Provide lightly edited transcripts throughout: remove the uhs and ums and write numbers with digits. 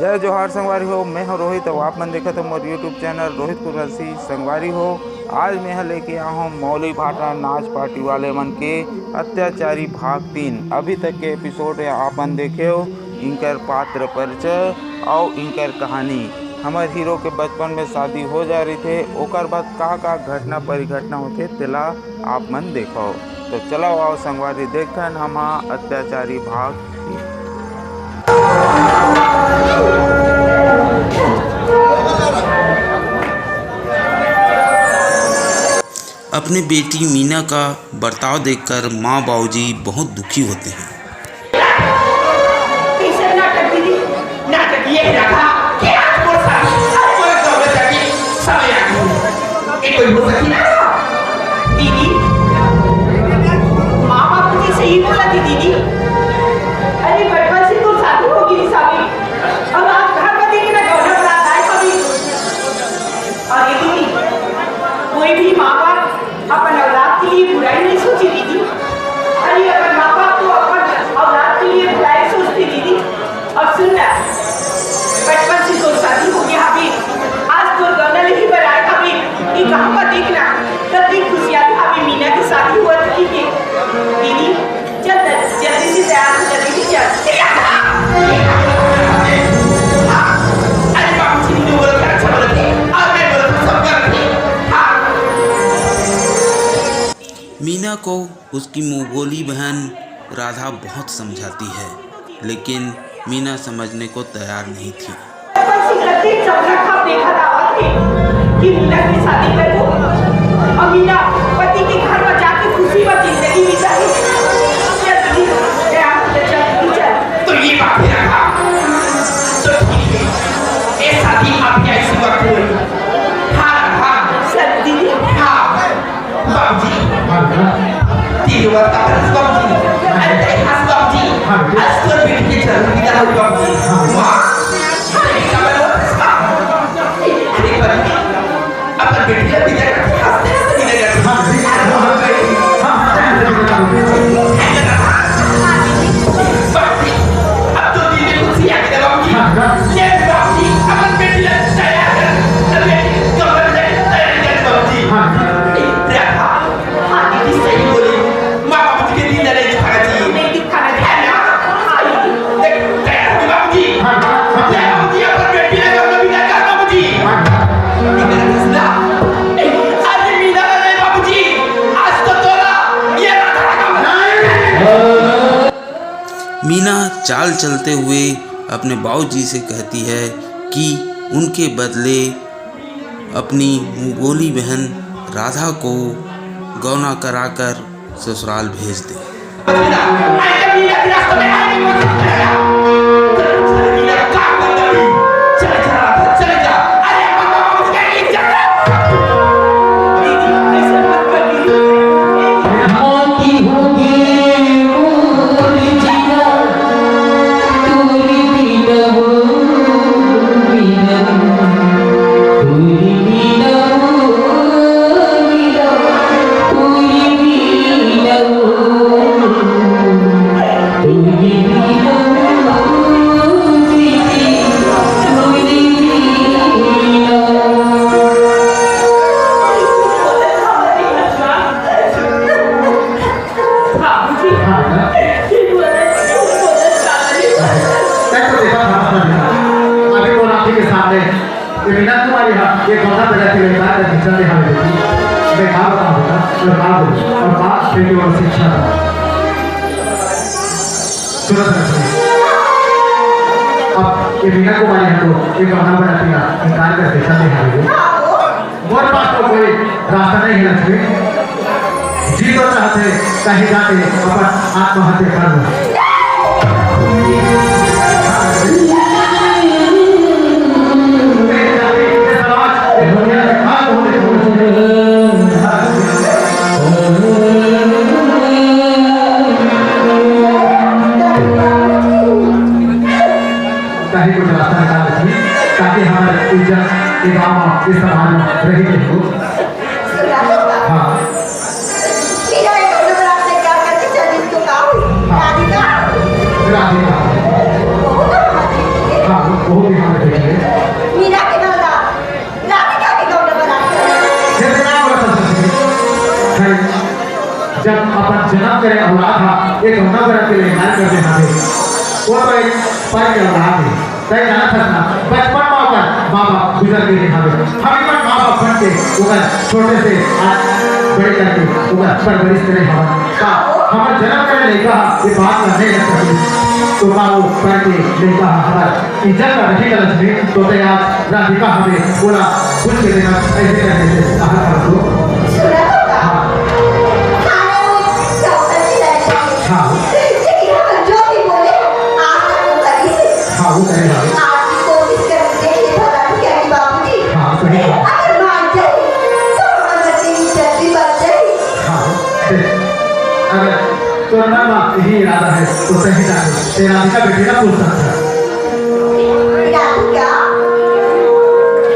जय जोहार संगवारी हो। मैं हूँ रोहित और आप मन देखा तो मोर यूट्यूब चैनल रोहित कुरसी संगवारी हो। आज मैं लेके आया हूँ मौली भाटा नाच पार्टी वाले मन के अत्याचारी भाग 3। अभी तक के एपिसोड आप मन देखे हो इनकर पात्र परिचय और इनकर कहानी। हमारे हीरो के बचपन में शादी हो जा रही थे, ओकर बाद का घटना परिघटना होते तेला आप मन देखो। तो चलो आओ संगवारी देखन हम अत्याचारी भाग 3। अपने बेटी मीना का बर्ताव देखकर माँ बाबूजी बहुत दुखी होते हैं। दीदी, माँ बाबूजी सही बोला थी दीदी। अरे बचपन से तो शादी होगी सामी, अब आप घर पर देखना गौना बरात आए कभी। और ये दीदी, कोई भी माँ बाप अपन औलाद के लिए बुराई नहीं सोची दीदी। अरे अपन माँ बाप तो अपन औलाद के लिए बुराई सोचती दीदी। अब सुनना, बचपन से तो शादी हो गया अभी, आज तो गौना नहीं बनाए अभी। ये कहाँ पर देखना कितनी खुशियाँ थी अभी मीना की शादी हुआ थी कि दीदी जल्दी से तैयार हो जल्दी चल। अरे बाबूजी ने बोला था अच्छा बोला थी और मैं बोला था सब कर थी। मीना को उसकी मुंहबोली बहन राधा बहुत समझाती है, लेकिन मीना समझने को तैयार नहीं थी। देखा दावत कि मीना की शादी कर दो और मीना पति के घर में जाके खुशी में जिंदगी बिताए। तो ये बात है ना, तो ठीक है, ये शादी आप क्या इसी वक्त हुई? हाँ सर दीदी, हाँ बाबूजी, तीन वक्त आप बाबूजी, अरे हंस बाबूजी, हंस कर बैठ के चल विदा हो बाबूजी। वाह, अपन बेटियां विदा करती हंसते विदा करती। अब तो दीदी खुशी आ गई बाबूजी। ये बाबूजी अपन बेटियां तैयार कर, अरे कमर में तैयार कर बाबूजी। रेखा, हाँ दीदी सही बोली, माँ बाबूजी के दिन नहीं दिखाना चाहिए, नहीं दिखाना चाहिए ना। देख तैयार हो बाबूजी, ले बाबूजी अपन बेटियां कमर विदा कर बाबूजी। मीना चाल चलते हुए अपने बाबूजी से कहती है कि उनके बदले अपनी मुंहबोली बहन राधा को गौना कराकर ससुराल भेज दे। अब ये मीना को मारी है तो ये गौना बनाती है इनकार करते चलते हैं। मोर पास तो कोई रास्ता नहीं है लक्ष्मी जी, तो चाहते कहीं जाके अपन आत्महत्या कर लो। ताकि हमारे इज्जत इस समाज में रही हो। हाँ राधिका, हाँ बहुत ही हमारे बेटी है मीरा के दादा राधिका के गौरव बनाते जैसे मैं बोला था है जब अपन जन्म करे औलाद था एक नगर के लिए न्याय कर देना है वो तो एक पर के औलाद है तय जाना था ना बचपन में होकर माँ बाप गुजर गए हैं हम माँ बाप बन के होकर छोटे से आज बड़े करके होकर परवरिश करे हमारे जन्म करे नहीं कहा ये बात नहीं रख सकती तो माँ वो करके नहीं कहा हमारे इज्जत का रखी गलत में तो आज राधिका हमें बोला कुछ के देना ऐसे करने से कहा कर दो सुना होगा खाने में चौथी लड़की हाँ लेकिन हम जो भी बोले आज तक वो करी हाँ वो करेगा आज की कोशिश करके देखिए भला क्या की बाबूजी हाँ सही है अगर मान जाए तो हमारे बच्चे की जल्दी बच जाए हाँ अगर तो ना ही इरादा है तो सही जाने तेरा राधिका बेटी का पूछ सकता है राधिका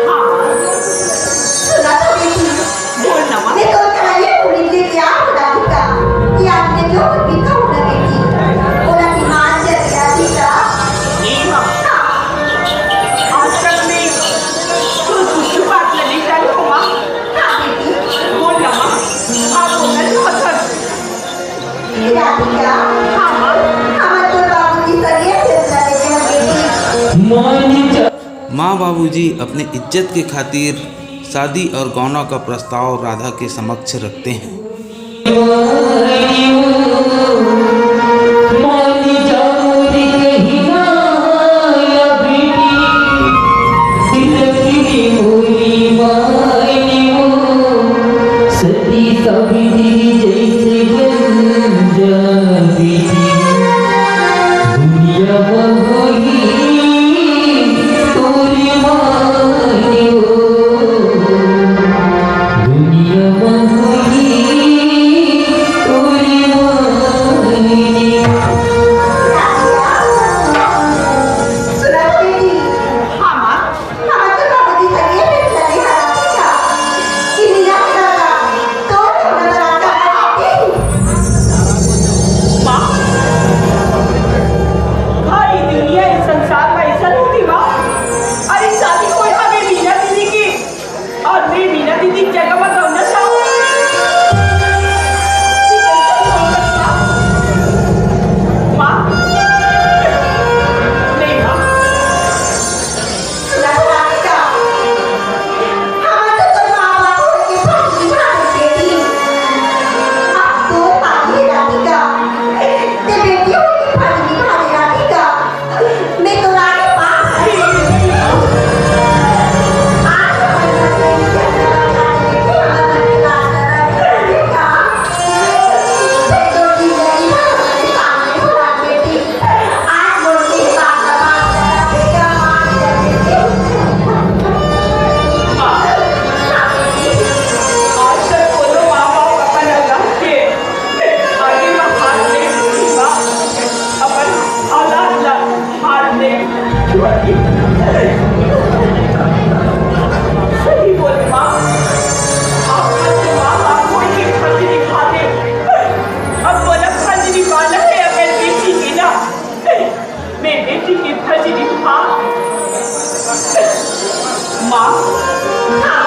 हाँ सुना तो बेटी बोलना मैं तो कराइए पूरी के क्या हो राधिका कि आपने जो भी कहा ना बेटी बोला कि मान जाए राधिका आज तक मैं तो कुछ बात नहीं जानी हूँ माँ हाँ बेटी बोलना माँ आप बोलना जो हसन राधिका हाँ माँ हमारे तो बाबूजी सरिये फैसला लेते हैं बेटी माँ बाबूजी अपने इज्जत के खातिर शादी और गौना का प्रस्ताव राधा के समक्ष रखते हैं। सुना तो बेटी हाँ माँ हमारे तो बाबूजी सरिये फैसला ले राधिका कि मीरा के दादा तो नजर आता है माँ भाई दुनिया इस संसार में ऐसा होती माँ अरे शादी कोई हमें मीना दीदी की और मैं मीना दीदी की जगह पर रहना चाहूँ माँ नहीं माँ सुना राधिका हमारे तो माँ बाप के फांसी भाई बेटी अब तो पाली राधिका ते बेटियों की फांसी भाई राधिका मैं तो रानी माँ आज सही बोले माँ आपका तो माँ बाप कोई की फर्ज निभाते अब बोला फर्ज निभाना है अगर बेटी की ना मैं बेटी की फर्ज निभा माँ हाँ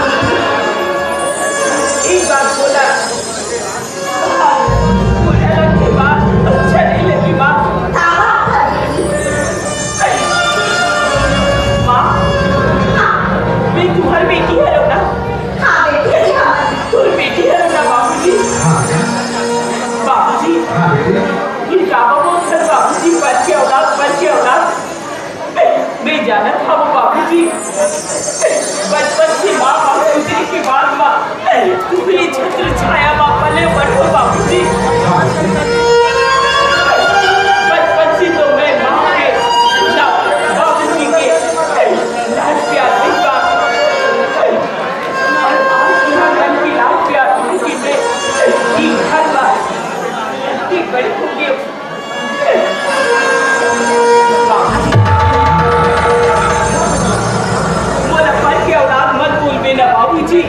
एक बात बोला बोला के बाद अच्छा नहीं लगी माँ माँ मैं तुम्हारी बेटी है ना हाँ बेटी है तुम्हारी बेटी है ना बाबूजी हाँ बाबूजी हाँ बेटी ये जावा बोलकर बाबूजी बच के औलाद मैं जाना था वो बाबूजी बचपन से माँ बाप गुजरे के बाद माँ तुम्हें छत्र छाया माँ पले बढ़ो बाबूजी बचपन से तो मैं माँ के ना बाबूजी के लाड प्यार नहीं पा और आज यहाँ मन की लाड प्यार की मैं हर बार इतनी बड़ी होगी बोला पर के औलाद मत भूल बेना बाबूजी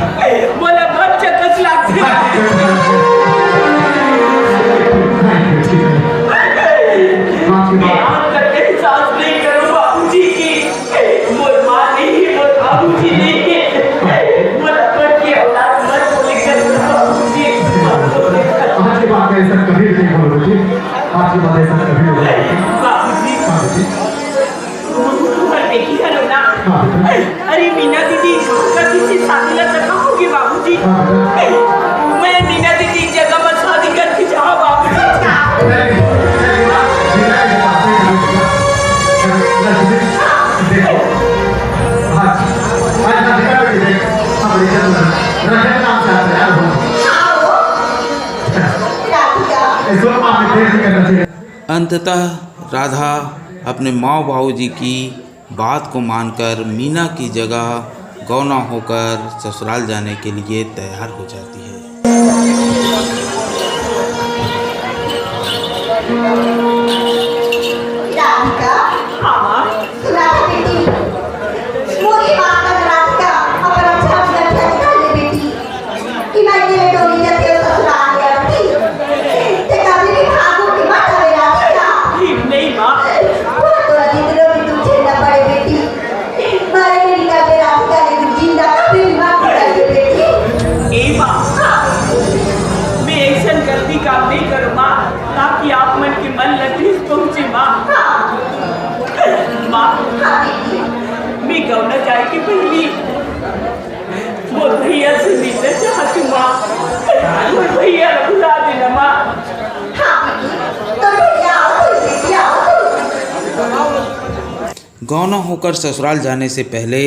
बोला मत चकस लागते हाँ बेटा। अरे मीना दीदी कभी से शादी ला तक होगी बाबूजी। हाँ बेटा। मैं मीना दीदी जगह पर शादी करके जाऊँ बाबूजी। अंततः राधा अपने माँ बाबूजी की बात को मानकर मीना की जगह गौना होकर ससुराल जाने के लिए तैयार हो जाती है। राधिका, हाँ राधा बेटी, मोरी माँ का राधिका, अगर अच्छा अपना फैसला ले बेटी, कि मैं ये डोली जाती हूँ ससुराल में अपनी, ते कभी भी भागो की मत करे राधिका। नहीं माँ, वो तो अधिकतर भी तुझे न पड़े बेटी, मारे मेरी का बे राधिका ने तू जिंदा कभी भी मत कराइए बेटी। ए माँ, मैं ऐसा गलती काम नहीं करूँ माँ, ताकि आप मन के मन लगी पहुँचे माँ। माँ, हाँ बेटी, मैं गौना जाए की पहली वो भैया से मिलना चाहती माँ। वो भैया बुला देना माँ। हाँ बेटी, तो भैया आओ तो बेटी आओ तो। गौना होकर ससुराल जाने से पहले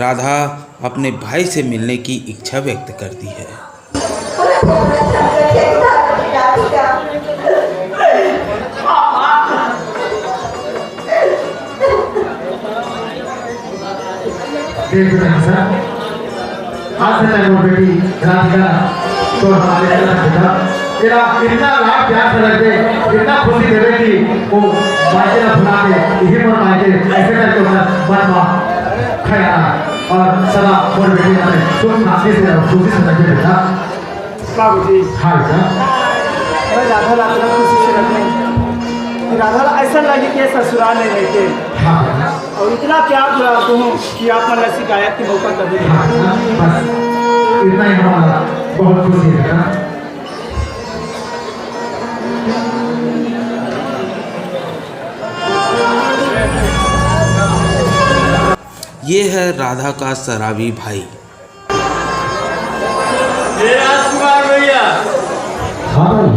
राधा अपने भाई से मिलने की इच्छा व्यक्त करती है। बोले बोले चल के राधिका। देख बेटा सर, आज से तक वो बेटी राधिका तो हमारे घर बेटा तेरा इतना लाभ प्यार से रख दे, इतना खुशी देवे कि वो मायके ना भुला के यही पर मायके ऐसे करके उन्हें बनवा खाया और सदा और बेटी हमें सुख शांति से और खुशी से रखे बेटा। बाबूजी, हाँ बेटा। मैं राधा लातना खुशी से रखने राधा ऐसा लगे कि ससुराल नहीं रहते हाँ बेटा। और इतना प्यार दिलाता हूँ कि आप मन शिकायत की मौका कभी नहीं। हाँ बेटा, बस इतना ही हमारा बहुत खुशी है बेटा। ये है राधा का शराबी भाई। राजकुमार भैया, हाँ भाई।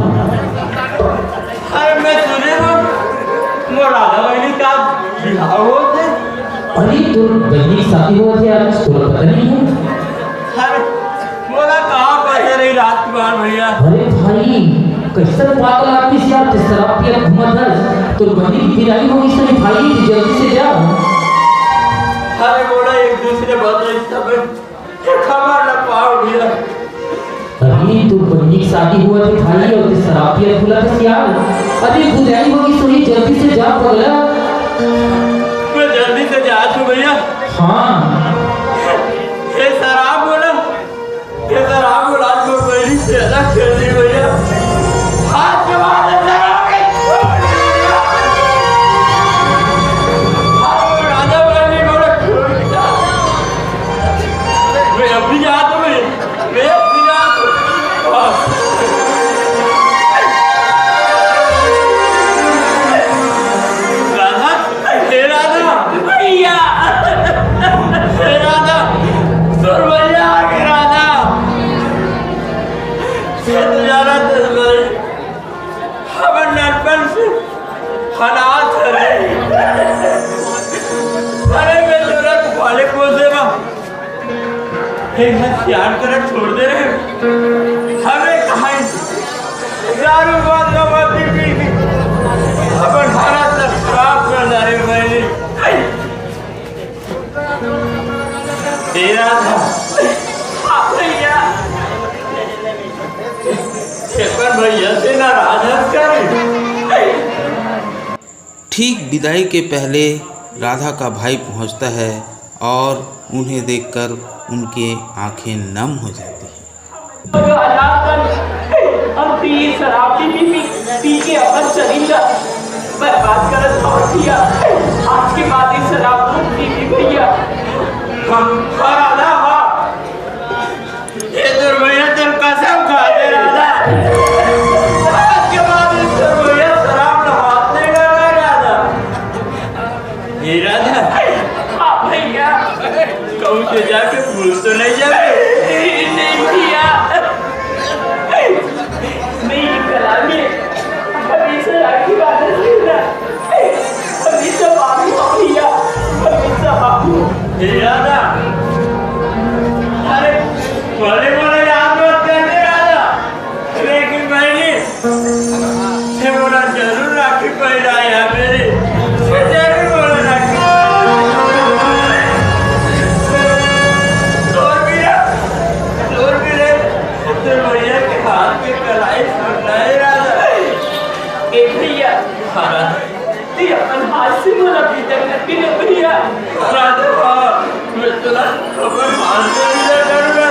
अरे मैं सुने हो वो राधा बहनी का विवाह होते। अरे तो बहनी शादी हुआ थे आज तो पता नहीं है। अरे बोला कहाँ पैसे रही राजकुमार भैया। अरे भाई कैसा पागल आदमी से यार शराब पिया घूमत है तो बहनी की पिराई होगी सही भाई जल्दी से जा। अरे बोला एक दूसरे बात रही सब खबर न पाओ भैया। अरे तो बहनी की शादी हुआ थे भाई और शराब पिया खुला था यार। अरे बुराई होगी सही जल्दी से जा पगला। मैं जल्दी से जा तू भैया। हाँ ये शराब बोला, ये शराब बोला तो बहनी से अलग कर दी भैया। हाथ के बाद शराब के छोड़ दिया। हाँ, राधा बहनी बोला छोड़ दिया। मैं अभी जाता हूँ, मैं अभी जाता हूँ। राधा, हे राधा, भैया, हे राधा, सुन भैया आगे राधा। ये तो जाना था भाई, हमें नटपन से अनाथ है। अरे मैं तुरंत वाले को देवा एक हथियार कर छोड़ दे रहे हमें कहाँ दारू बात का बात पी के अपन हालत तक खराब कर डाले मैंने। तेरा था हाँ भैया, पर भैया से नाराज कर। ठीक विदाई के पहले राधा का भाई पहुंचता है और उन्हें देखकर उनकी आंखें नम हो जाती हैं। अब तो ये शराब पी के अपन शरीर बर्बाद कर दिया। आज के बाद ये शराब मत पीनी भैया। राधा हाँ, ये तो भैया तेरे कसम खा दे राधा। आज के बाद ये तो भैया शराब न हाथ नहीं लगा राधा। ये राधा हाँ भैया कहूँ से जाके भूल तो नहीं जाए नहीं भैया मेरी कला में हमेशा राखी बांधे रहना हमेशा माफी भैया हमेशा माफी राधा अरे बोले बोले याद मत करने राधा लेकिन मैंने बोला जरूर राखी पहनाया मेरे जरूर बोला राखी जोर भी रे तो भैया के हाथ में कलाई सुनना है राधा ए भैया ते अपन हाथ से बोला पीता करके ना भैया राधा मैं तुला अपन हाथ से भी करूँगा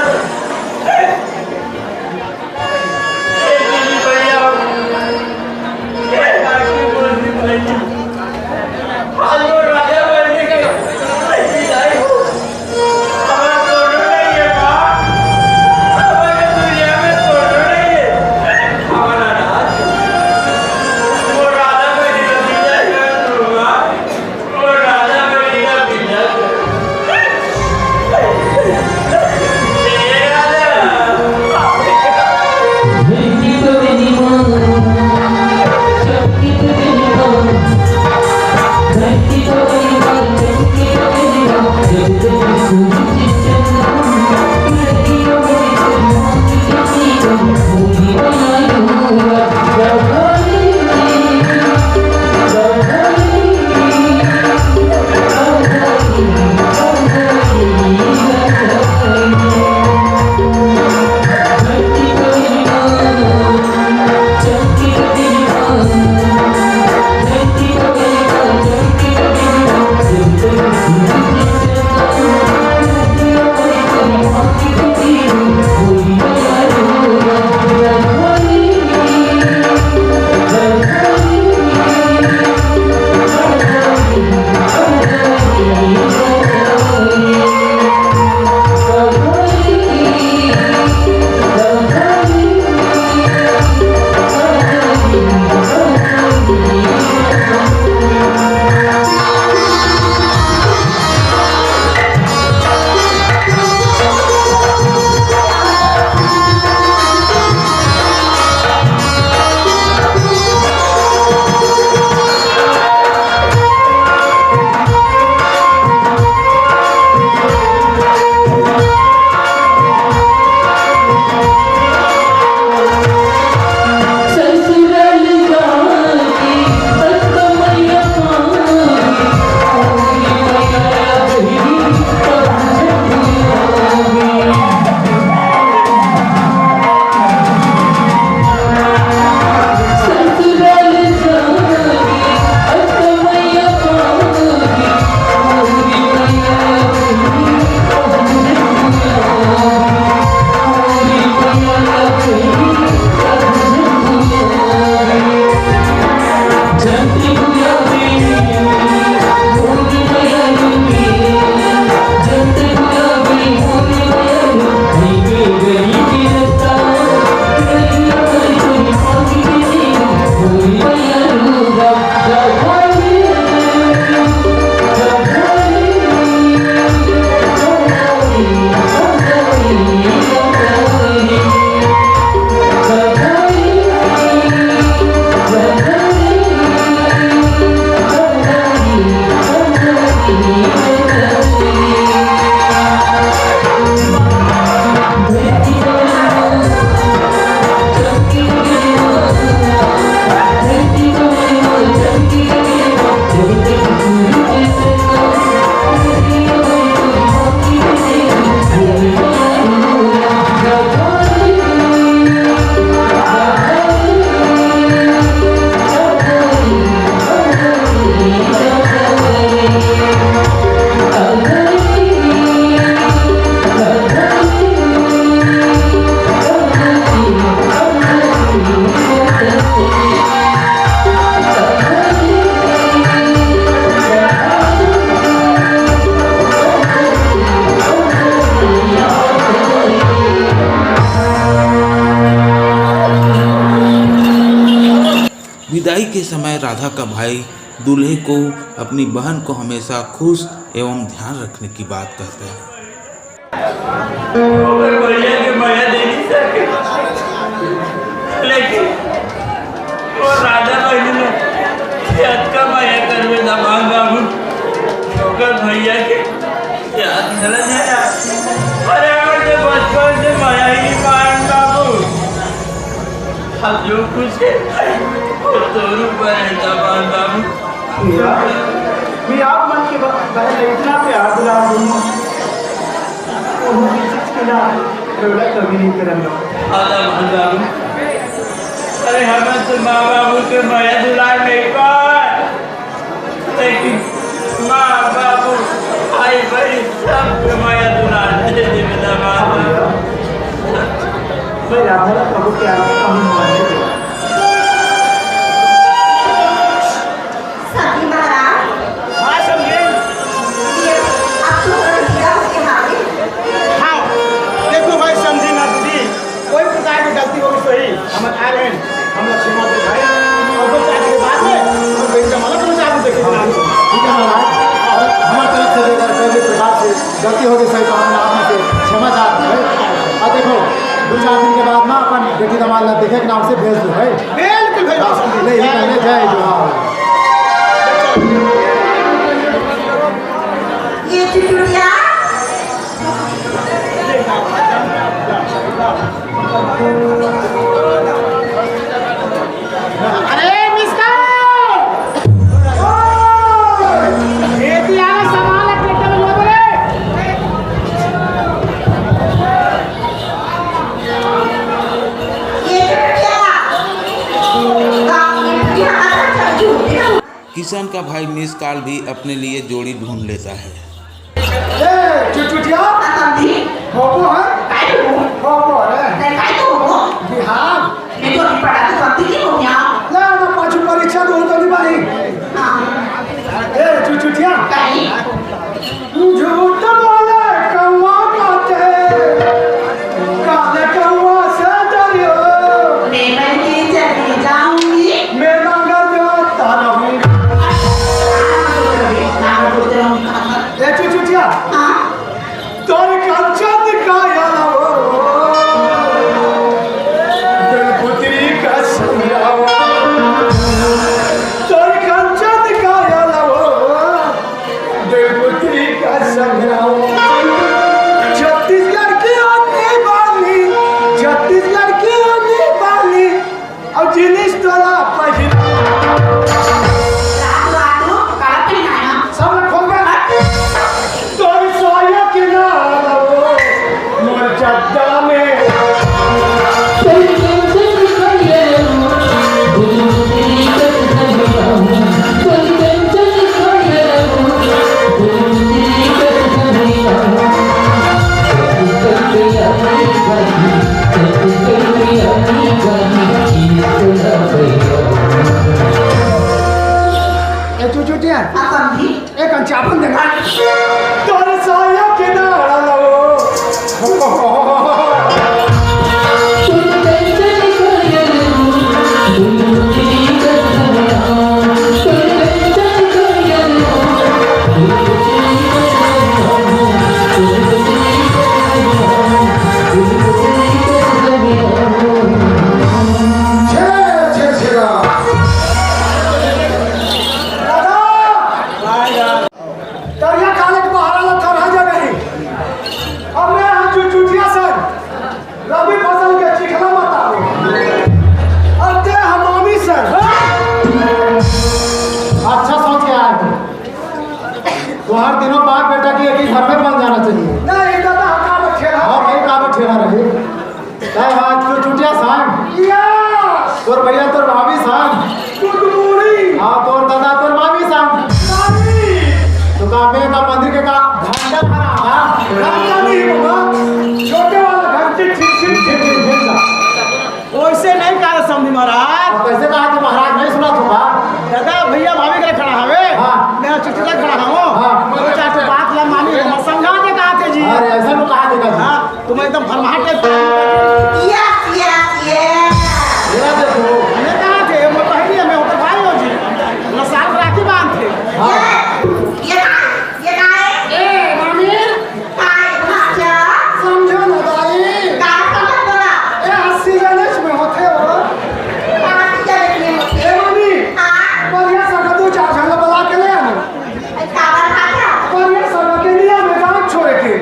विदाई के समय राधा का भाई दूल्हे को अपनी बहन को हमेशा खुश एवं ध्यान रखने की बात कहते हैं। अगर भैया के माया दे नहीं सके, लेकिन वो राजा बहन ने याद का माया कर में दबान बाबू अगर भैया के याद चला जाए अरे अगर जो बचपन से माया ही नहीं मान बाबू अब जो कुछ है वो तोरू पर है दबान बाबू। मैं आप मन के बहन इतना प्यार दिला दूँ कभी नहीं करेंगे। अरे हमें तो माँ बाबू के माया दुलार नहीं पाए, लेकिन माँ बाबू भाई भाई सबके माया दुलार दे दे मेरा बाबू। मैं राधा प्रभु के साथी महाराज हाँ समझे। ये आप तो हीरा उसके हाथ हाँ देखो भाई समझी ना दीदी, कोई प्रकार की गलती होगी सही हम आ रहे हैं, हम लोग क्षमा दे भाई और कुछ आगे के बाद में हम बेटा मतलब कुछ आगे देखेंगे ना। ठीक है महाराज, हमारी तरफ से लेकर कोई प्रकार से गलती होगी सही तो हम आप से क्षमा चाहते हैं। और देखो 2-4 दिन के बाद ना अपन बेटी दमाल ना देखे के नाम से भेज दो भाई। बिल्कुल भाई जय जोहार। ये चुटुटिया अरे मिस्टर ये दिया सामान है पेट में लो बोले। ये चुटुटिया काम में यहाँ चल झूठे ना किशन का भाई मिस कॉल भी अपने लिए जोड़ी ढूंढ लेता है। ए चुटुटिया समझी होबो है काय हो होबो है नहीं काय तो हो बिहार ये तो नहीं पढ़ा तो समझी की हो गया ना ना पाछू परीक्षा दो तो नहीं बानी। हाँ ए चुटुटिया काय झूठ बोले कौवा काटे काले कौवा से डरियो मैं के चली जाऊंगी मैं मगर जाता रहूंगा। नाम बोल रहा हूँ ए चुटुटिया हाँ तोर कंचन काया हो दिलपुत्री का समझाओ तोर कंचन काया हो दिलपुत्री का समझाओ। छत्तीसगढ़ की होने वाली छत्तीसगढ़ की होने वाली अब जिनिस तोला पहिरा रात रात काला पे ना सब खोल गया तोर सोया के नाल हो मोर जद्दा में ए चुचुटिया हाँ समझी एक अंचापन देना तोर सोया के नाल हो तुम्हारे दिनों बाद बेटा की एक ही घर में बन जाना चाहिए। नहीं दादा हकार ठेला और भाई का ठेला रहे काय बात तू चुटिया सांग या तोर भैया तोर भाभी सांग तू बूढ़ी हां तोर दादा तोर मामी सांग नहीं तो का में का मंदिर के का घंटा खरा हां घंटा नहीं होगा छोटे वाला घंटे ठीक वैसे नहीं कहा समझी महाराज कैसे कहा कि महाराज नहीं सुना तो दादा भैया भाभी के खड़ा हवे हां मैं चुटिया खड़ा हूं हां दो चार तो बात ला मानी हम संगा के कहा थे जी अरे ऐसा नु कहा देगा हां तुम एकदम फरमाहट के यस ये देखो मैं कहा थे मैं पहले मैं होता भाई हो जी ना साल राखी बांध थे ये कहा है के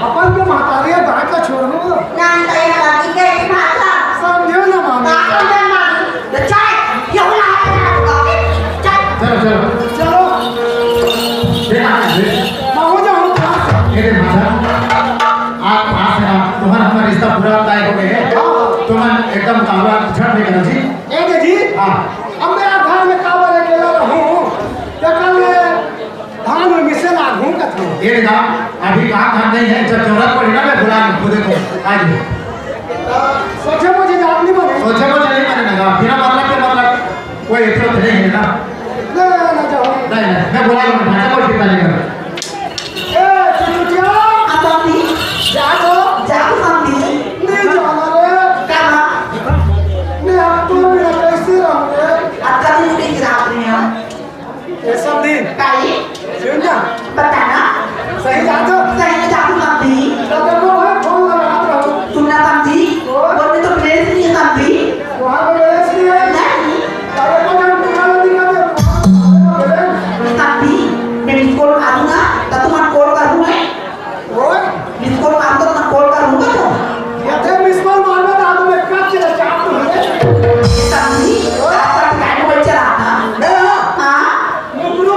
अपन के महतारिया गाय का छोड़ो नाही काय बाकी काय भाषा समझो ना मामी बाकी नाही चाय एवढा आहे चलो चलो चलो माहो जाओ मेरे माता आप पास है तुम्हारा हमारा रिश्ता पूरा तय हो गया है तुम एकदम काबा छड़ नहीं करना जी एक है जी हाँ अब मैं घर में काबा लेके ला रहा हूँ तो कल धान में मिसे ना घूमता था ये ना अभी काम धाम नहीं है जब जरूरत पड़ी ना मैं बुला लूँ खुद को आज सोचे मुझे याद नहीं बने सोचे को नहीं मैंने लगा बिना मतलब के मतलब कोई इतना नहीं है ना ले ना जाओ नहीं नहीं मैं बुला लूँगा भाषा को ठीक नहीं कर ए चुटिया आपण जाओ जाऊ सांगली नहीं जाना रे कामा मैं अब तो मेरा कैसे रहूँगे आता दिन की रात में ये सब दिन काय सुन जा बताना सही जाओ सही जाऊ सांगली तो देखो मैं फोन लगा रहा हूँ तुमना सांगली बोलने तो प्लेस नहीं सांगली वहाँ पे मेरे से नाही अरे को जब तुम्हारा दिखा दे सांगली मैं मिसकॉल मारूंगा तो तुम्हारा कॉल करूंगा ओए मिसकॉल मारूंगा तो मैं कॉल करूंगा तो ये थे मिस कॉल मारना था तो मैं कब चला चाप तो है सांगली आता काय बोलचा राहा मैं हां मुकरू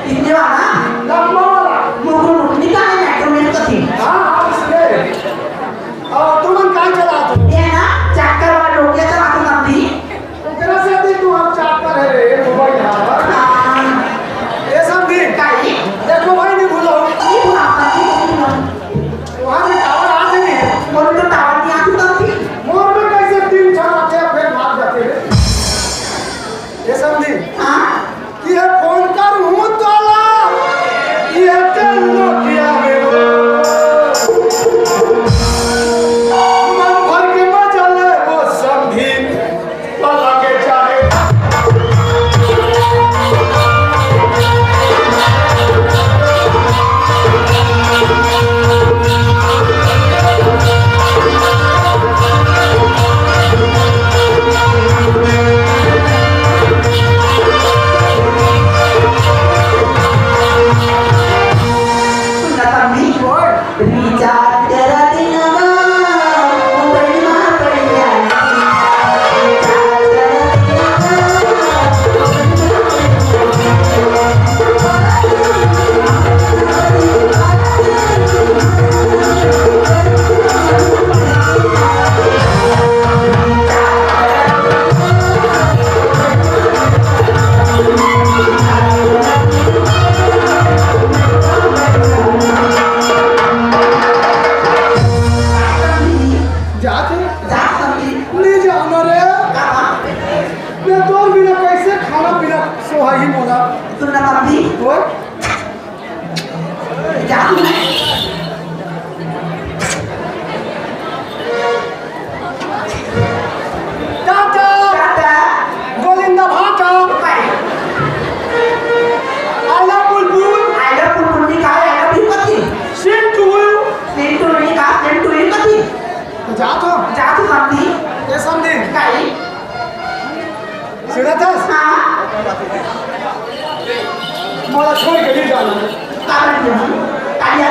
इतने वाला लंबा वाला मुगु मुकनी का है मैक्रोमेन का थी हाँ हाँ इसलिए और तुम क्या चला तो ये ना चक्कर वाला लोग ये चला तो सांगली तेरा से अधिक तू हम चाप पर है रे मोबाइल यार ये सब दिन काय देखो भाई नहीं भूलो ये बुला सांगली वहाँ में टावर आते नहीं है बोल तो टावर नहीं आती सांगली मोर में कैसे तीन छाते हैं फिर भाग जाते हैं ये सब दिन हां ये फोन कर हूँ तोला ये तेलो किया मेरो मन भर के मजा ले वो समझी पला के चाहे सुनना सांगली विचार तेरा दिन मुंबई में पड़ जाए जाते जा सांगली नहीं जाना रे कामा मैं तो बिना कैसे खाना पीना सोहा ही बोला सुनना सांगली ओए जा तू टाटा टाटा गोविंदा भाटा बाय आला बुलबुल आयला पुलपुलनी काय आयला भी कथी सिंटू सेंटुरी का सेंटुरी कथी जा तो जा तू सांगली ये सब दिन काय सुना था हां मला छोड़ के नहीं जाना कारण काय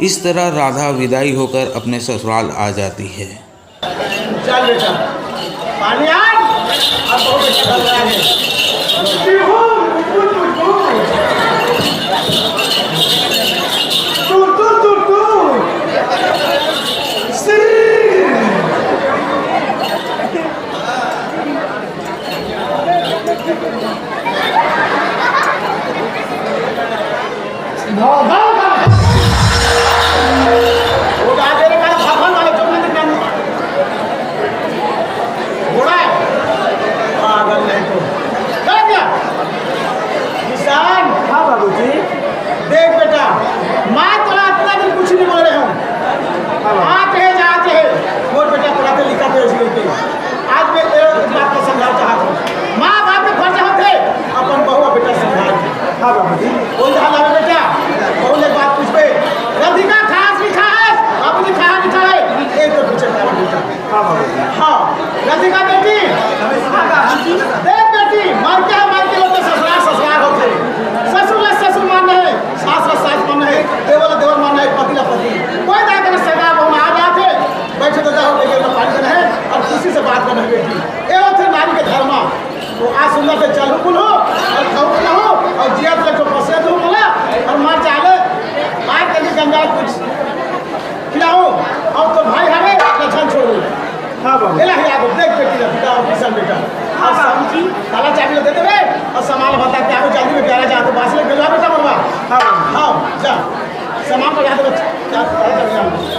इस तरह राधा विदाई होकर अपने ससुराल आ जाती है। चल बेटा पानी आ अब बहुत अच्छा लग रहा है। देख बेटा माँ तोरा इतना दिन कुछ नहीं बोल रहे हो आते है जाते है मोर बेटा पढ़ाते लिखाते हो आज मैं तेरे बात को समझा चाहता हूँ माँ बाप के फर्ज होते अपन बहुआ बेटा समझा। हाँ बाबू जी बोल रहा है बेटा बहु ने बात पूछ पे राधिका खास लिखा है अपनी कहा लिखा है एक तो पीछे का बेटा। हाँ बाबू जी हाँ राधिका बेटी देख बेटी मारते लोग ससुराल ससुराल होते ससुर ससुर मानना है सास सास मानना है देवर देवर मानना है पति पति कोई ना कर सगा बहु आ जाते बैठे तो जाओ लेके तो पानी करना है और खुशी से बात करना है बेटी ये होते नारी के धर्म तो आज सुंदर से चल कुल हो और खाऊ ना हो और जिया तक तो पसे तो बोला और मार चाले आज के गंगा कुछ खिलाओ और तो भाई हमें लक्षण छोड़ो। हाँ बाबू एला ही आगो देख बेटी ना पिता और किसान बेटा हाँ बाबू जी ताला चाबी दे देवे और सामान बता के आगे जल्दी में प्यारा जा तो बास ले गलवा बेटा बाबा। हाँ हाँ जा सामान को जा दे बच्चा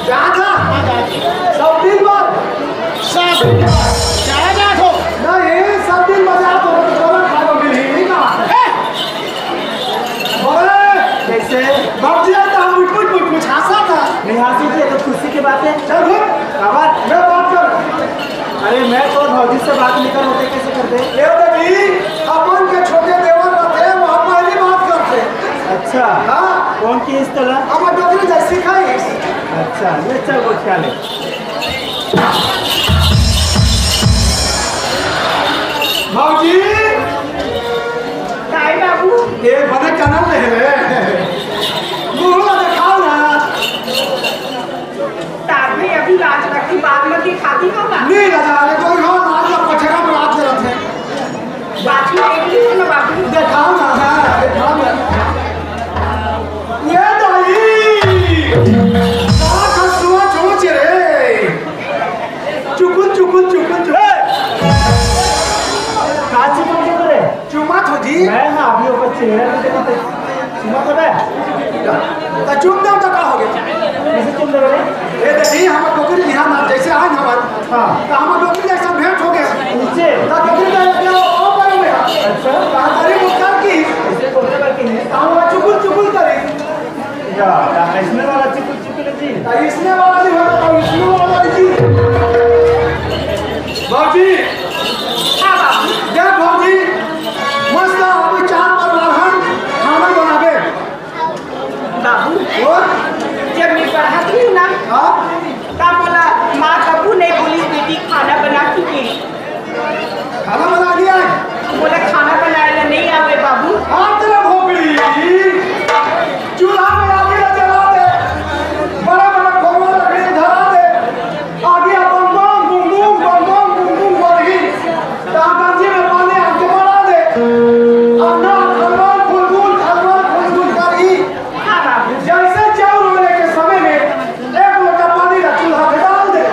जा था हां जा सब दिन बाद सब चला जा तो नहीं सब दिन बाजार तो थोड़ा खाओ मिली ना बोले कैसे बाप जी आता हम कुछ हंसा था नहीं हंसी थी तो खुशी की बात है। चल बाबा मैं बात कर अरे मैं तो भौजी से बात नहीं कर होते कैसे करते ले बेटी अपन के छोटे देवर रहते वो हम पहली बात करते। अच्छा हाँ कौन की इस तरह हम डोगरी जैसी खाई। अच्छा ये चल वो ख्याल है भौजी काय बाबू ये बने कनल ले मुंह दिखाओ ना ताकि अभी राज रखी बागमती खाती होगा नहीं लगा रे कोई हो आज का पछड़ा में रात ले रखे बाकी देख लीजिए ना बाबू दिखाओ ना दिखाओ ना ये दाई ना खसुआ चोच रे चुकुन चुकुन चुकुन काची कौन करे चुमा तो जी मैं ना अभी ऊपर चेहरे पे देखते चुमा तो है तो चुम दम तो का हो गया कैसे चुम दे रे ए देखी हम डोकरी ध्यान ना जैसे आज हमार हां तो हम डोकरी जैसा भेंट हो गया नीचे तो डोकरी का क्या ओ पर में अच्छा कहां करे मुक्का की ऐसे कोने पर की हम चुकुल चुकुल करे या इसमें वाला चुकुल चुकुल जी इसमें वाला नहीं होता तो इसमें वाला जी बाबूजी हाँ बाबू देख भौजी मस्त अभी चार पर रहन खाना बनावे बाबू और जब मैं पढ़ाती हूँ ना हां तब बोला माँ कबू नहीं बोली बेटी खाना बना के खाना बना दिया बोला खाना बनाने नहीं आवे बाबू हां तेरा भोपड़ी चूल्हा में आगे जला दे बड़ा बड़ा खोवा लकड़ी धरा दे आगे अपन बम बम बोली ताकजी में पानी आके बना दे अन्ना खलबल फुलबुल करी हाँ बाबू जैसे चावल होने के समय में एक लोटा पानी का चूल्हा पे डाल दे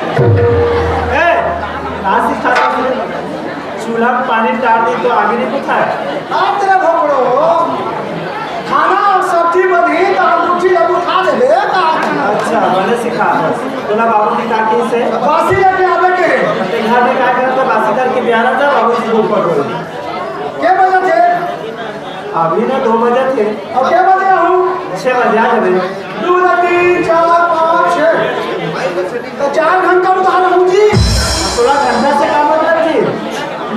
ए नासी खाता चूल्हा पे पानी डाल दी तो आगे नहीं कुछ है आप तेरा भोपड़ो खाना और सब्जी बनी तो अंगूठी जब उठा दे ले अच्छा मैंने सिखा बोला बाबू की काकी से बासी लेके आवे के ते घर में का करते बासी करके बियाना था बाबू जी को पकड़ो के बजे थे अभी ना 2 बजे थे और के बजे हूं 6 बजे आ जावे 2 3 4 5 6 तो 4 घंटा उधार हूं जी थोड़ा घंटा से काम कर जी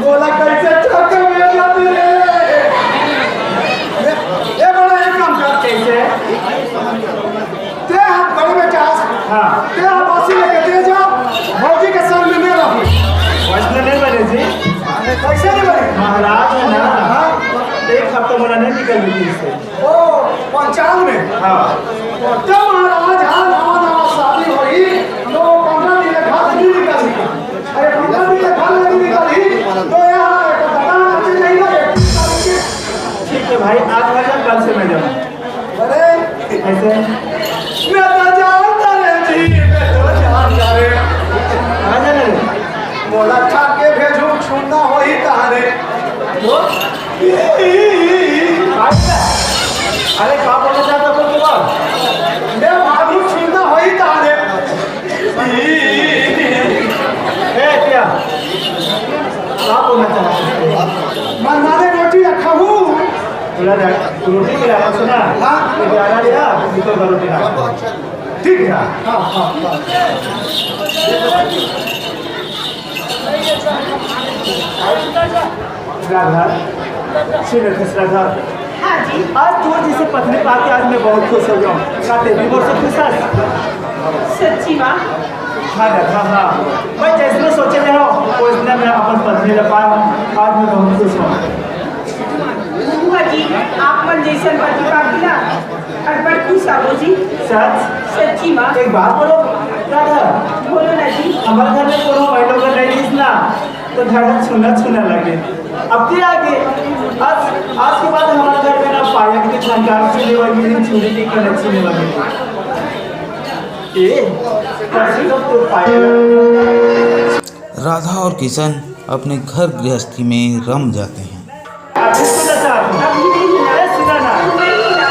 बोला कैसे चक्कर में जाती रे ये बड़ा एक काम कर कैसे ते हाथ बड़े बेटा हां ते हाथ बासी लेके दे जा भौजी के संग में मेरा वैसे नहीं बने जी कैसे नहीं बने महाराज है ना हां एक हफ्ता मेरा नहीं निकल गई इससे ओ 95 हां तो महाराज हां भाई आज मैं जाऊँ कल से मैं जाऊँ। अरे ऐसे मैं तो जानता रे जी, मैं तो जानता रे। कहाँ जाने रे? बोला था के भेजू छूना हो ही तारे वो अरे कहाँ बोलना चाहता तुम तुम्हारा? मैं मालूम छूना हो ही तारे क्या कहाँ बोलना चाहता? मनमाने रोटी रखा हूँ बोला रोटी मिला सुना? हाँ। तो ग्यारह लिया तो रोटी ला ठीक है हाँ हाँ राधा सुन राधा हाँ जी आज तू जिसे पत्नी पाके आज मैं बहुत खुश हो गया हूँ। क्या तेरी बहुत से खुश है? सच्ची माँ हाँ राधा हाँ मैं जैसे सोचे रहा हूँ वो इसने मैं अपन पत्नी ले पाया हूँ। आज मैं बहुत खुश हूँ। बुआ जी आप मन जैसन पति पाकी ना अड़बड़ खुश आबो जी। सच सच्ची माँ एक बात बोलो राधा, बोलो ना जी। हमारे घर में कोनो महिला का नहीं थी ना तो घर छूना छूना लगे। अब की आगे आज के बाद हमारे घर में ना पाया की झंकार छूने वाली छुरी की कनक छूने लगे। ए कैसे तो पाएगा? राधा और किशन अपने घर गृहस्थी में रम जाते हैं। अभी सुना चाहता हूँ। अभी नहीं ना अरे सुना ना। नहीं ना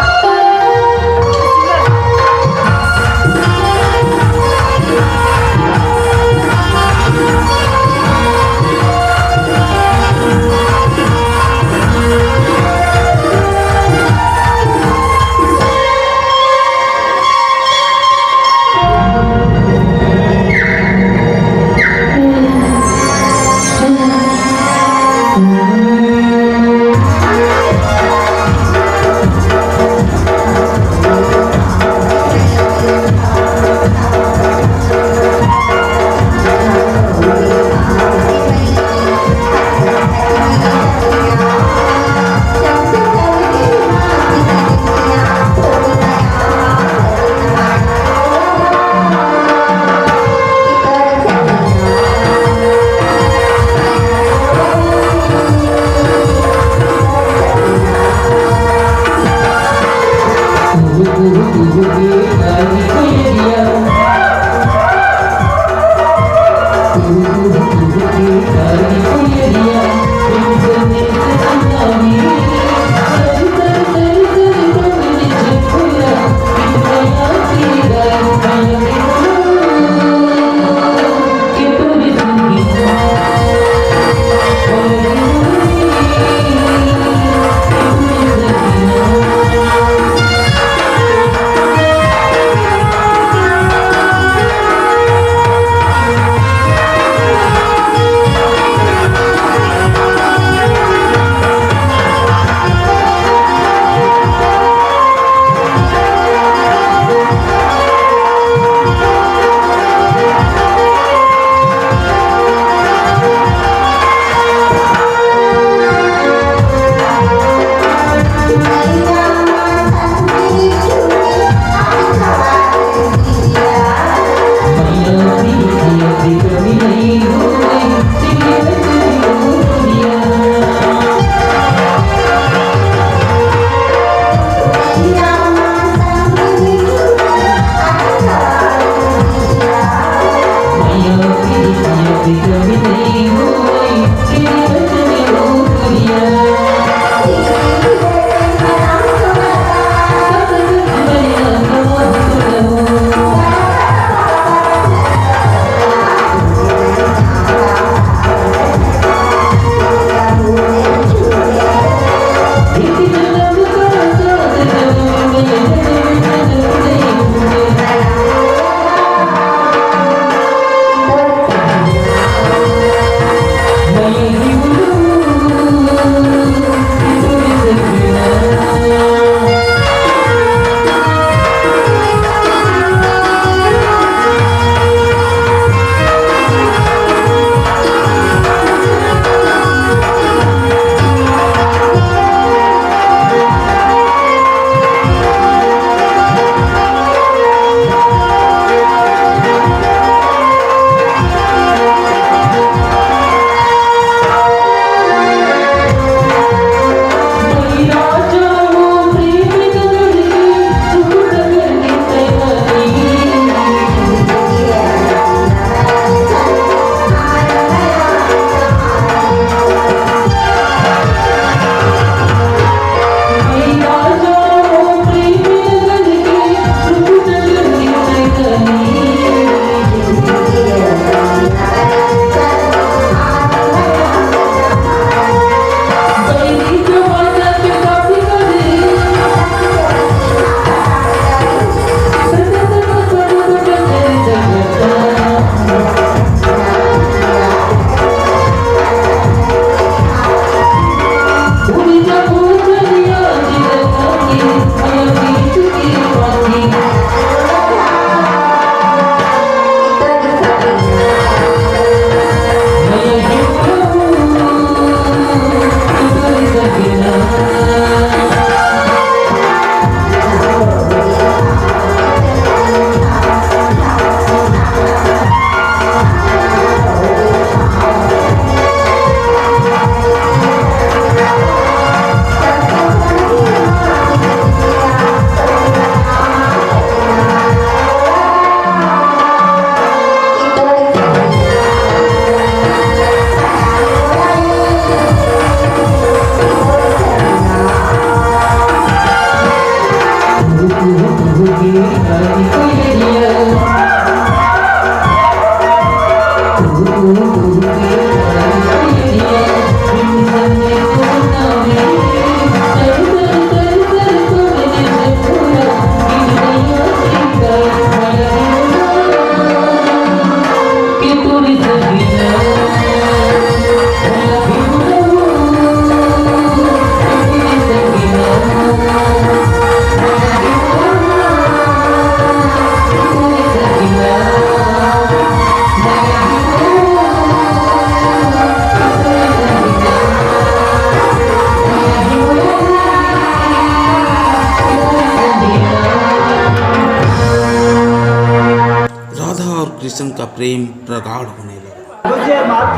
कृष्ण का प्रेम प्रगाढ़ होने लगा। मुझे माफ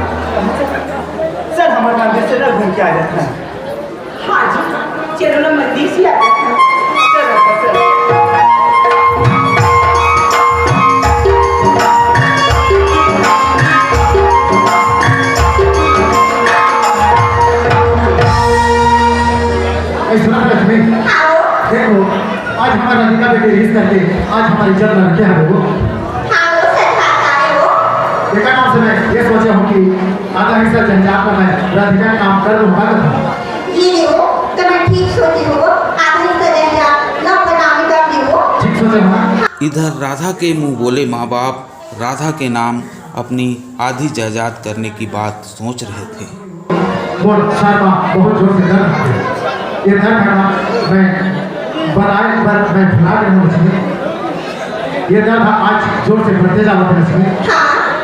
सर, हमारे मंदिर से ना घूम के आ जाता है। हाँ जी, चलो ना मंदिर से आ जाते हैं। चलो। सुना लक्ष्मी, देखो आज हमारा राधिका बेटी रिलीज करके आज हमारी इज्जत में रखे हैं वो। देखा नाम से मैं ये सोचा हूँ कि आधा हिस्सा जंजाल का मैं राधिका का काम कर लूँगा। ये देखो तो मैं ठीक सोची हूँ, आधा हिस्सा जंजाल ना बनाने का भी हो। ठीक सोचे हो। इधर राधा के मुंह बोले माँ बाप राधा के नाम अपनी आधी जायदाद करने की बात सोच रहे थे। बोल शर्मा बहुत जोर से दर्द है। ये दर्द है मैं बनाए पर मैं भुला रही हूँ लक्ष्मी। ये दर्द आज जोर से बढ़ते जा रहा है लक्ष्मी।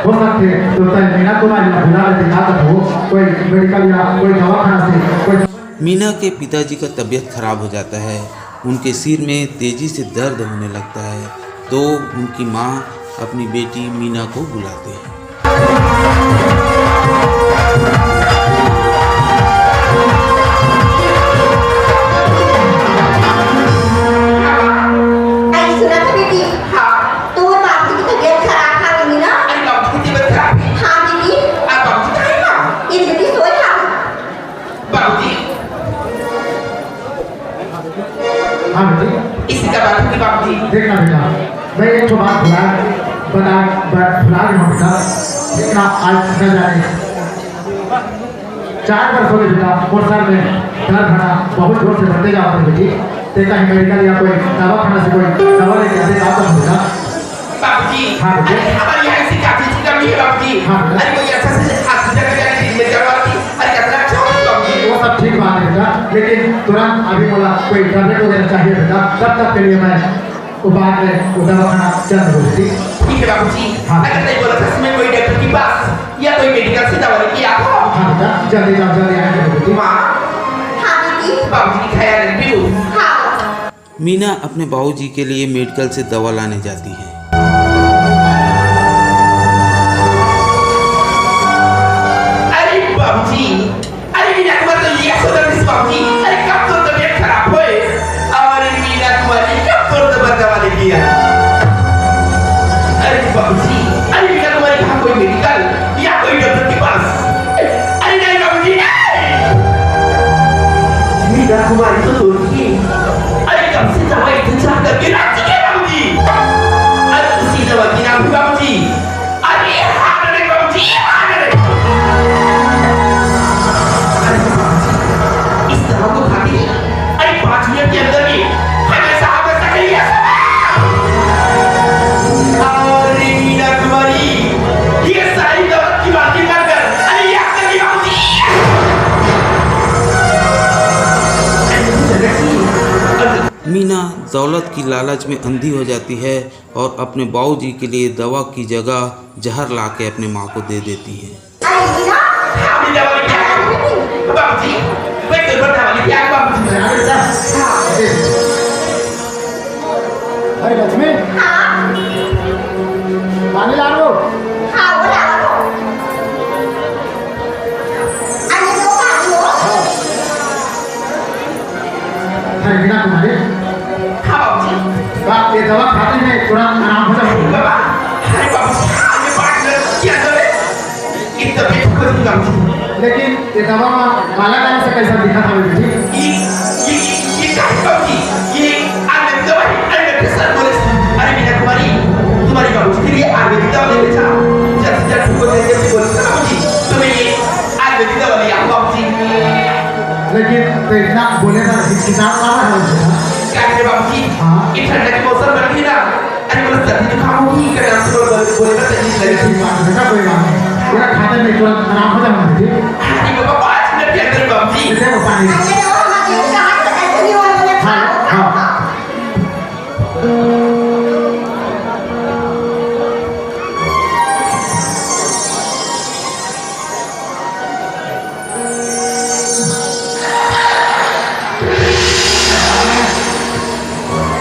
हो सकते तो मीना तुम्हारी भुला लेती ना हो कोई मेडिकल या कोई दवाखाना से कोई। मीना के पिताजी का तबीयत खराब हो जाता है, उनके सिर में तेजी से दर्द होने लगता है, तो उनकी माँ अपनी बेटी मीना को बुलाते हैं। सुना था बेटी? हाँ। तो वो बाबू की तबीयत खराब था नहीं ना? अरे बाबू की तबीयत खराब है? हाँ दीदी। अब बाबू जी कहाँ है? ये दीदी सोए था। बाबू जी, हाँ बेटी इसी का बात है बाबू जी। देखना बेटा, मैं एक तो बात भुला रही हूँ बेटा। देखना आज न जाने 4 वर्ष हो गए बेटा और सर में दर्द भरा बहुत जोर से बढ़ते जा रहा है बेटी। देखा है मेडिकल या कोई दवाखाना से कोई दवा लेके आते आता हूँ बेटा। बाबू जी, हाँ बेटे। अरे हमारे यहाँ ऐसी काफी चीज कमी है बाबू जी। हाँ बेटा। अरे कोई अच्छा से हॉस्पिटल में जाने ट्रीटमेंट करवाती। अरे कितना अच्छा होगा बाबू जी। वो सब ठीक बात है बेटा, लेकिन तुरंत अभी बोला कोई टैबलेट वगैरह चाहिए बेटा, तब तक के लिए मैं वो बाद में वो दवाखाना चल रही थी। ठीक है बाबू जी। हाँ। अगर नहीं बोला था इसमें कोई डॉक्टर के पास या कोई मेडिकल से दवा लेके आओ। हाँ बेटा जल्दी जाओ, जल्दी आएंगे बेटी। माँ, हाँ दीदी। बाबू जी की ख्याल रखियो। हाँ। मीना अपने बाबूजी के लिए मेडिकल से दवा लाने जाती है। अरे बाबू जी, अरे मीना कुमार तो ये सोचता है बाबू जी। अरे कब तो तबीयत खराब हुए और मीना कुमार ने कब तो दवा लेके आया। अरे बाबू जी, अरे मीना कुमार कहाँ कोई मेडिकल या कोई डॉक्टर के पास? अरे नहीं बाबू जी, नहीं। मीना कुमारी तो दूर की। अरे कब से दवा इंतजार करके रख चुके बाबू जी। अरे उसी दवा की नाम बाबू जी। अरे हाँ नहीं बाबू जी, हाँ नहीं। अरे बाबू जी, इस दवा को खा के अरे 5 मिनट के अंदर ही हमें साहब में सकली है। अरे मीना कुमारी, ये सारी दवा की बातें कर कर अरे याद कर बाबू जी। मीना दौलत की लालच में अंधी हो जाती है और अपने बाबूजी के लिए दवा की जगह जहर लाके अपने माँ को दे देती है। अरे मीना। हाँ, मीना वाली क्या है? बाबू जी, मैं तो बता वाली क्या है बाबू जी? अरे लक्ष्मी, हाँ। पानी ला लो। हाँ वो लावा तो। अरे दो पानी हो। अरे मीना कुमारी, हाँ बाबू जी। बाप ये दवा खाते में तुरंत आराम हो जाएगा। बाबा, अरे बाबू जी, हाँ, ये बात क्या करे? इतना बेट को नहीं बाबू जी। लेकिन ये दवा में काला काला से कैसा दिखा था बेटी? ये क्या है बाबू जी? ये आयुर्वेदिक दवा है। अरे सर बोले, अरे मीना कुमारी, तुम्हारी बाबू जी के लिए आयुर्वेदिक दवा ले लेता। जल्दी जल्दी को दे दे बोले बाबू जी, तुम्हें ये आयुर्वेदिक दवा ले आओ बाबू जी। लेकिन तो इतना बोले ना हिचकिचाहट आ रहा है। क्या है बाबू जी? हाँ। ये ठंडा के मौसम में रखी ना, अरे बोले सर्दी जुकाम होगी करे आपसे बोले ना तकलीफ ठीक लगे। बात है बेटा, कोई बात नहीं। पूरा खाते में तुरंत आराम हो जाएगा बेटी। अरे बाबा 5 मिनट के अंदर बाबू जी। देखो पानी। अरे वो हमारे यहाँ तो ऐसे नहीं हो रहा है। हाँ हाँ।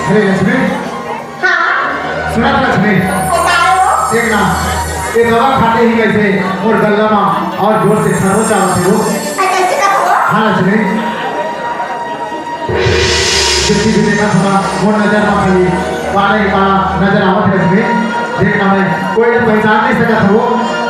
अरे लक्ष्मी, हाँ। सुना था लक्ष्मी, बताओ। देखना ये दवा खाते ही कैसे और गल्ला में और जोर से खरो चाहते हो कैसे का हो हाँ लक्ष्मी जितनी भी देखा थोड़ा वो नजर में खाली पाला ही पाला नजर आवत लक्ष्मी देखना मैं कोई पहचान नहीं सका था वो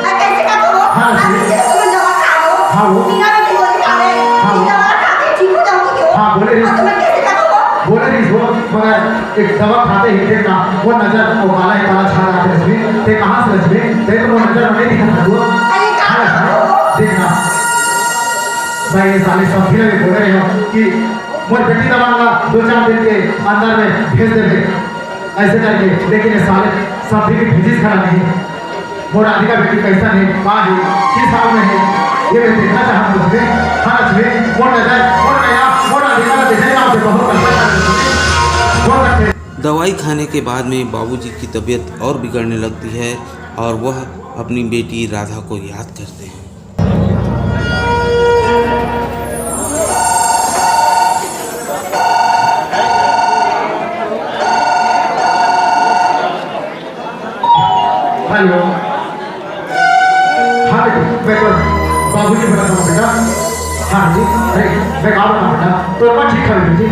कैसे का हो हाँ लक्ष्मी तुम दवा खा लो हाँ वो बिना भी गोली खावे हाँ वो दवा खा के ठीक हो जाओगी क्यों हाँ बोले रही तुम कैसे का हो बोले रही वो मगर एक दवा खाते ही देखना वो नजर वो काला ही काला छा रहा है लक्ष्मी ते कहाँ से लक्ष्मी ते तो वो नजर में नहीं दिखा था वो अरे हाँ कहाँ लक्ष्मी देखना भाई ये साले सब फिर भी बोल रहे हो कि मोर बेटी दवांगा 2-4 दिन के अंदर में भेज देंगे ऐसे करके लेकिन ये साले सब भी फिजिक्स खड़ा नहीं मोर राधिका बेटी कैसा है माँ है किस हाल में है ये मैं देखना चाहता हूँ उसमें हाँ लक्ष्मी मोर नजर मोर नया मोर राधिका का देखने का मुझे बहुत अच्छा लगा बोल सकते दवाई खाने के बाद में बाबूजी की तबीयत और बिगड़ने लगती है और वह अपनी बेटी राधा को याद करते हैं। हेलो हाँ बेटी मैं तो बाबूजी बता रहा हूँ बेटा हाँ जी अरे मैं कहा बता बेटा तो मैं ठीक है बेटी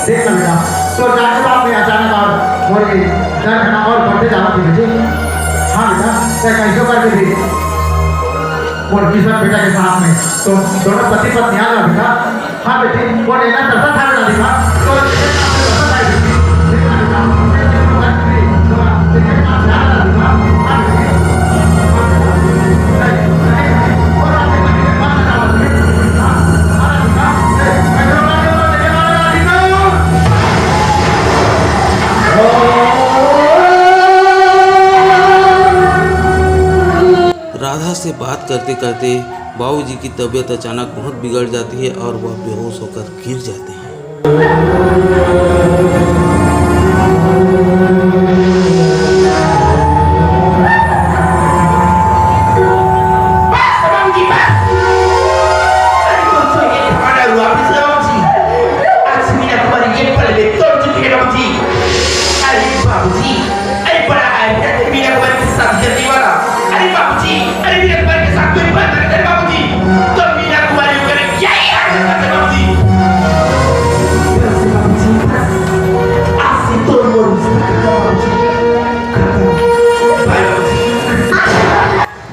देख ना बेटा तो जाने बाद में अचानक और मोर की दर्द खाना और बढ़ते जाना थी बेटी हाँ बेटा मैं कैसे करके थी मोर किशन बेटा के साथ में तो दोनों पति पत्नी आ बेटा हाँ बेटी वो लेना दर्शन था बेटा देखा तो राधा से बात करते करते बाबूजी की तबीयत अचानक बहुत बिगड़ जाती है और वह बेहोश होकर गिर जाते हैं।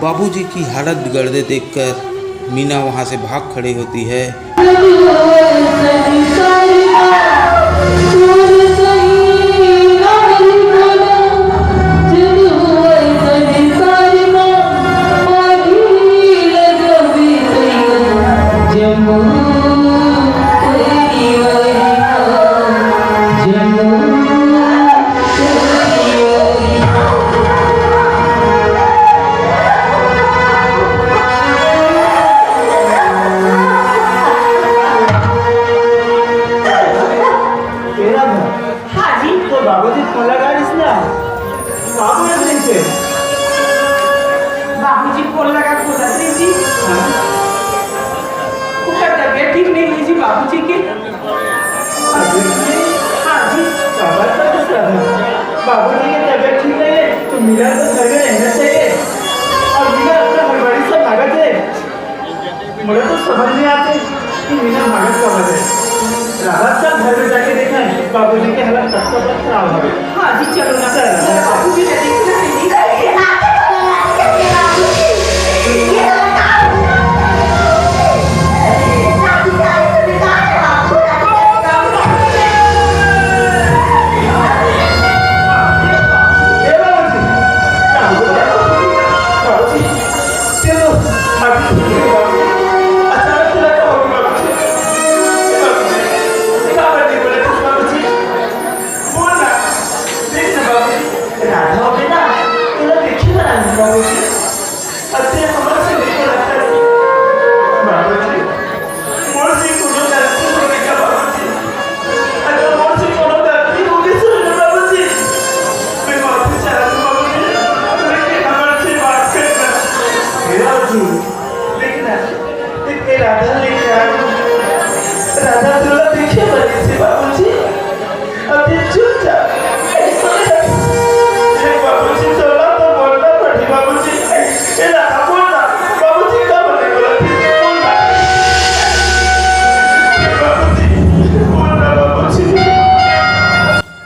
बाबूजी की हालत बिगड़ते देखकर मीना वहां से भाग खड़ी होती है। बाबूजी फोन लगा बोला जी उसका तबियत ठीक नहीं है जी बाबूजी की हाँ जी बाबूजी की तबियत ठीक नहीं है तो मीरा तो घर में रहना चाहिए और मीरा अपना हड़बड़ी से भागत है मुझे तो समझ नहीं आते कि मीना भागत कब है राहत सब घर में जाके देखा है बाबूजी के हालत तब तक खराब हो गए हाँ जी चलो ना सर बाबूजी ने देखना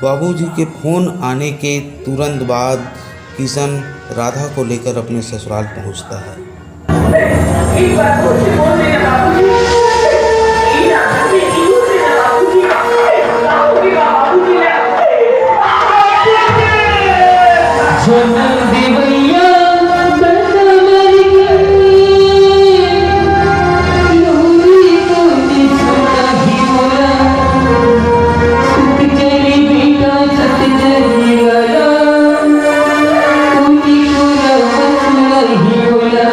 बाबूजी के फोन आने के तुरंत बाद किशन राधा को लेकर अपने ससुराल पहुंचता है। एक बात मुझे बोल देना बाबूजी, ये रात में क्यों देना बाबूजी, बाबूजी बाबूजी ने जन्म देवैया बंदा मर गई, लोरी को निछुटा ही बोला, सुत चली बेटा सत जली वाला, उन्हीं को रवसला ही बोला,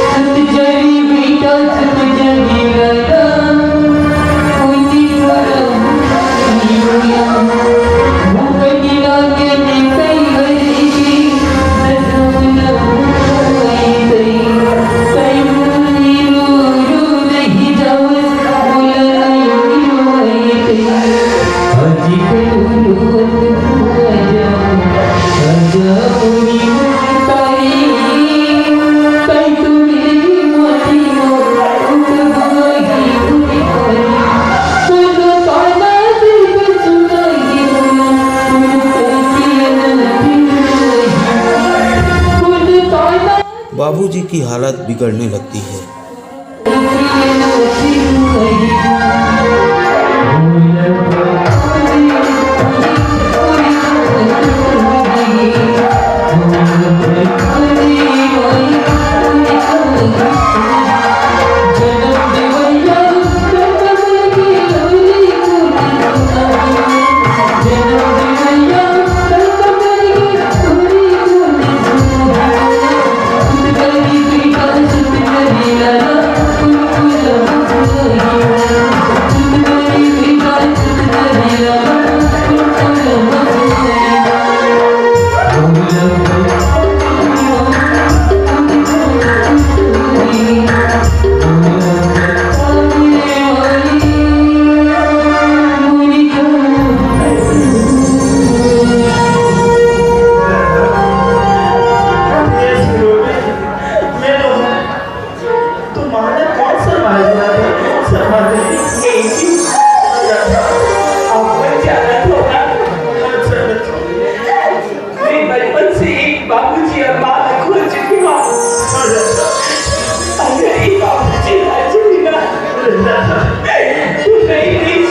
सत जली बेटा सत जली वाला, उन्हीं को रवसला ही बोला, भूपति लागे निकई हरी नजमुना हुई गई, कई मुनी रो रो रही जावस बुलाई हुई गई, अजी कलूलूत आजा आजा मुनी तारी, कई तू मेरी मोती मोत बुलाई हुई गई, सुनो ताना दिल सुनाई बोला, बाबूजी की हालत बिगड़ने लगती है। तुम्हारा कौन संभालना है, कौन संभालने की मैं बचपन से एक बाबूजी और माँ खो चुकी हूँ। अगर एक बाबूजी ना तो नहीं